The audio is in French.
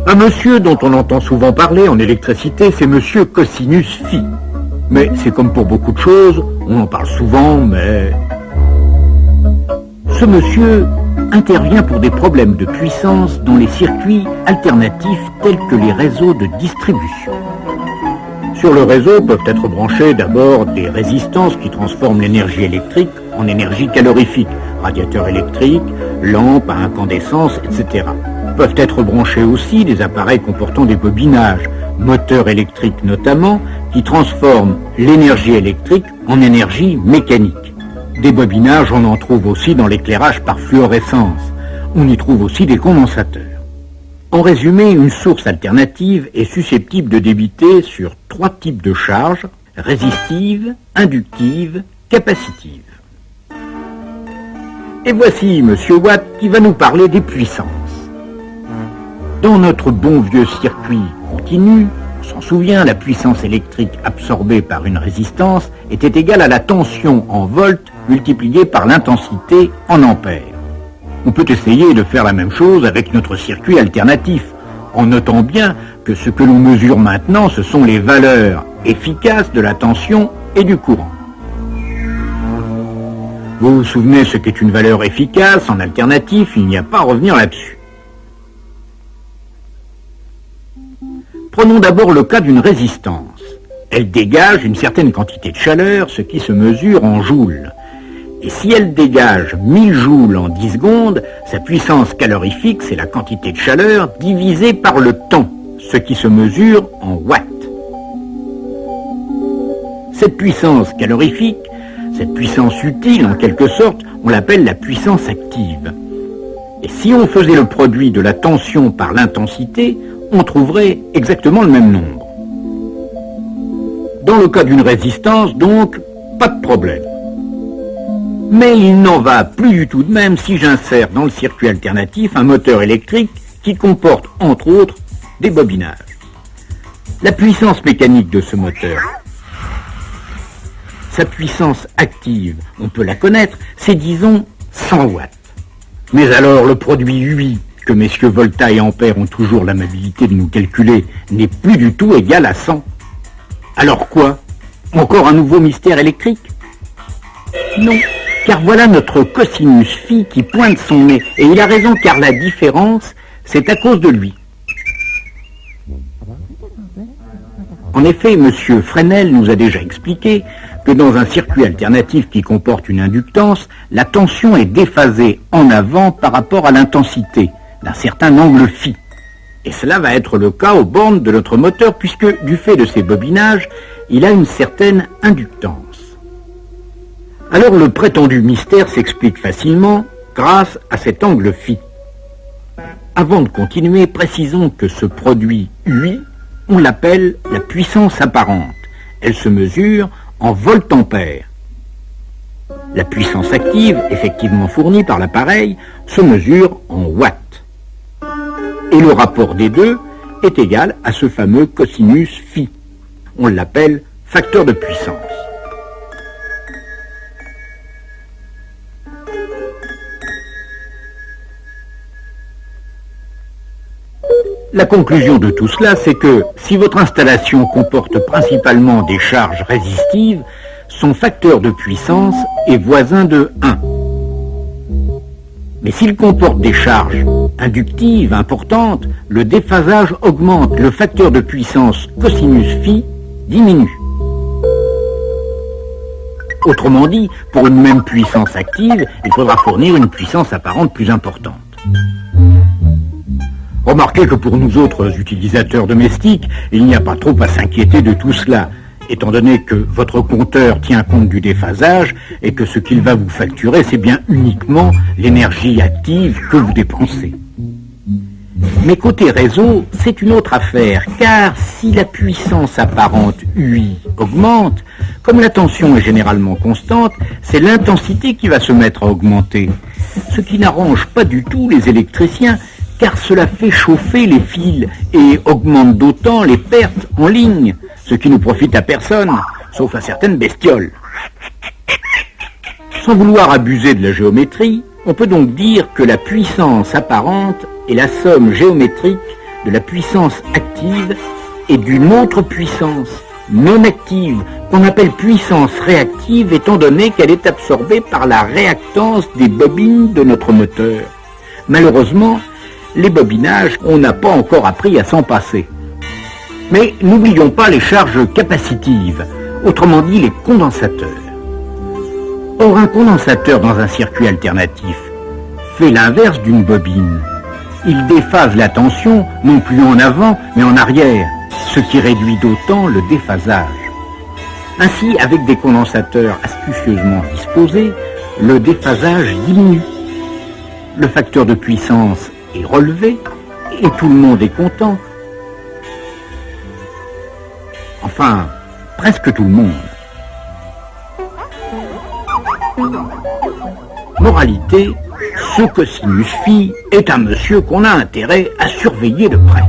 Un monsieur dont on entend souvent parler en électricité, c'est monsieur Cosinus Phi. Mais c'est comme pour beaucoup de choses, on en parle souvent, mais... Ce monsieur intervient pour des problèmes de puissance dans les circuits alternatifs tels que les réseaux de distribution. Sur le réseau peuvent être branchées d'abord des résistances qui transforment l'énergie électrique en énergie calorifique, radiateurs électriques, lampes à incandescence, etc. Peuvent être branchés aussi des appareils comportant des bobinages, moteurs électriques notamment, qui transforment l'énergie électrique en énergie mécanique. Des bobinages, on en trouve aussi dans l'éclairage par fluorescence. On y trouve aussi des condensateurs. En résumé, une source alternative est susceptible de débiter sur 3 types de charges: résistives, inductives, capacitives. Et voici M. Watt qui va nous parler des puissances. Dans notre bon vieux circuit continu, on s'en souvient, la puissance électrique absorbée par une résistance était égale à la tension en volts multipliée par l'intensité en ampères. On peut essayer de faire la même chose avec notre circuit alternatif, en notant bien que ce que l'on mesure maintenant, ce sont les valeurs efficaces de la tension et du courant. Vous vous souvenez ce qu'est une valeur efficace en alternatif, il n'y a pas à revenir là-dessus. Prenons d'abord le cas d'une résistance. Elle dégage une certaine quantité de chaleur, ce qui se mesure en joules. Et si elle dégage 1000 joules en 10 secondes, sa puissance calorifique, c'est la quantité de chaleur divisée par le temps, ce qui se mesure en watts. Cette puissance calorifique, cette puissance utile en quelque sorte, on l'appelle la puissance active. Et si on faisait le produit de la tension par l'intensité, on trouverait exactement le même nombre. Dans le cas d'une résistance, donc, pas de problème. Mais il n'en va plus du tout de même si j'insère dans le circuit alternatif un moteur électrique qui comporte, entre autres, des bobinages. La puissance mécanique de ce moteur, sa puissance active, on peut la connaître, c'est disons 100 watts. Mais alors le produit UI, que messieurs Volta et Ampère ont toujours l'amabilité de nous calculer, n'est plus du tout égal à 100. Alors quoi? Encore un nouveau mystère électrique? Non, car voilà notre cosinus phi qui pointe son nez, et il a raison car la différence, c'est à cause de lui. En effet, M. Fresnel nous a déjà expliqué que dans un circuit alternatif qui comporte une inductance, la tension est déphasée en avant par rapport à l'intensité d'un certain angle phi. Et cela va être le cas aux bornes de notre moteur puisque, du fait de ses bobinages, il a une certaine inductance. Alors le prétendu mystère s'explique facilement grâce à cet angle phi. Avant de continuer, précisons que ce produit UI, on l'appelle la puissance apparente. Elle se mesure en volt-ampère. La puissance active, effectivement fournie par l'appareil, se mesure en watts. Et le rapport des deux est égal à ce fameux cosinus phi. On l'appelle facteur de puissance. La conclusion de tout cela, c'est que si votre installation comporte principalement des charges résistives, son facteur de puissance est voisin de 1. Mais s'il comporte des charges inductives importantes, le déphasage augmente, le facteur de puissance cosinus phi diminue. Autrement dit, pour une même puissance active, il faudra fournir une puissance apparente plus importante. Remarquez que pour nous autres utilisateurs domestiques, il n'y a pas trop à s'inquiéter de tout cela, étant donné que votre compteur tient compte du déphasage et que ce qu'il va vous facturer, c'est bien uniquement l'énergie active que vous dépensez. Mais côté réseau, c'est une autre affaire, car si la puissance apparente UI augmente, comme la tension est généralement constante, c'est l'intensité qui va se mettre à augmenter, ce qui n'arrange pas du tout les électriciens, car cela fait chauffer les fils et augmente d'autant les pertes en ligne, ce qui ne profite à personne, sauf à certaines bestioles. Sans vouloir abuser de la géométrie, on peut donc dire que la puissance apparente est la somme géométrique de la puissance active et d'une autre puissance non active, qu'on appelle puissance réactive, étant donné qu'elle est absorbée par la réactance des bobines de notre moteur. Malheureusement, les bobinages, on n'a pas encore appris à s'en passer. Mais n'oublions pas les charges capacitives, autrement dit les condensateurs. Or, un condensateur dans un circuit alternatif fait l'inverse d'une bobine. Il déphase la tension, non plus en avant, mais en arrière, ce qui réduit d'autant le déphasage. Ainsi, avec des condensateurs astucieusement disposés, le déphasage diminue. Le facteur de puissance est relevé et tout le monde est content. Enfin, presque tout le monde. Moralité, ce cosinus phi est un monsieur qu'on a intérêt à surveiller de près.